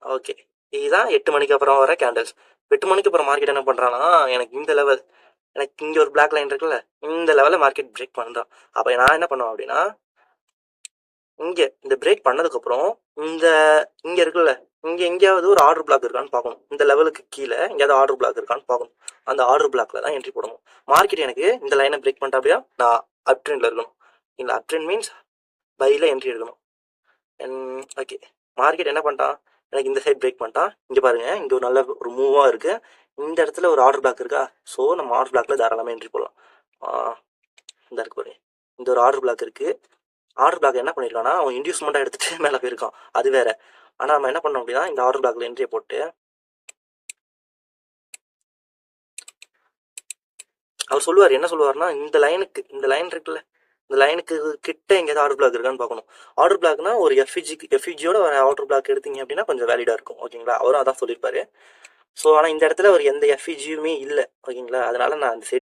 Okay. இதுதான் 8 மணிக்கு அப்புறம் வர கேண்டில்ஸ். 8 மணிக்கு அப்புறம் மார்க்கெட் என்ன பண்ணுறான்னா, எனக்கு இந்த லெவல், எனக்கு இங்கே ஒரு பிளாக் லைன் இருக்குல்ல, இந்த லெவலில் மார்க்கெட் பிரேக் பண்ணுறான். அப்போ நான் என்ன பண்ணுவேன் அப்படின்னா, இங்கே இந்த பிரேக் பண்ணதுக்கப்புறம் இந்த இங்கே இருக்குல்ல, இங்கே எங்கேயாவது ஒரு ஆர்டர் பிளாக் இருக்கான்னு பார்க்கணும். இந்த லெவலுக்கு கீழே எங்கேயாவது ஆர்டர் பிளாக் இருக்கான்னு பார்க்கணும். அந்த ஆர்டர் பிளாக்ல தான் என்ட்ரி போடணும். மார்க்கெட் எனக்கு இந்த லைனை பிரேக் பண்ணிட்டா அப்படியா நான் அப் ட்ரெண்டில் இருக்கணும். இல்லை அப் ட்ரெண்ட் மீன்ஸ் பையில் என்ட்ரி எடுக்கணும். ஓகே, மார்க்கெட் என்ன பண்ணிட்டான், எனக்கு இந்த சைட் பிரேக் பண்ணிட்டான். இங்கே பாருங்கள், இங்கே ஒரு நல்ல ஒரு மூவாக இருக்குது. இந்த இடத்துல ஒரு ஆர்டர் பிளாக் இருக்கா, ஸோ நம்ம ஆர்டர் பிளாக்ல தாராளமாக என்ட்ரி போடலாம். இந்த இருக்கு பாருங்க, இந்த ஒரு ஆர்டர் பிளாக் இருக்குது. ஆர்டர் பிளாக் என்ன பண்ணியிருக்கான்னா, அவன் இன்டியூஸ்மெண்ட்டாக எடுத்துகிட்டு மேலே போயிருக்கான், அது வேற. ஆனால் நம்ம என்ன பண்ணோம் அப்படின்னா, இந்த ஆர்டர் பிளாக்ல என்ட்ரியை போட்டு அவர் சொல்லுவார், என்ன சொல்லுவார்னா, இந்த லைனுக்கு, இந்த லைன் இருக்குல்ல, இந்த லைனுக்கு கிட்ட எங்கேயாவது ஆர்டர் பிளாக் இருக்கான்னு பார்க்கணும். ஆர்டர் பிளாக்னா ஒரு எஃப்இஜியோட வர ஆர்டர் பிளாக் எடுத்தீங்க அப்படின்னா கொஞ்சம் வேலிடாக இருக்கும். ஓகேங்களா, அவரும் அதான் சொல்லியிருப்பாரு. ஸோ ஆனால் இந்த இடத்துல ஒரு எந்த எஃப்இஜியுமே இல்லை. ஓகேங்களா, அதனால நான் அந்த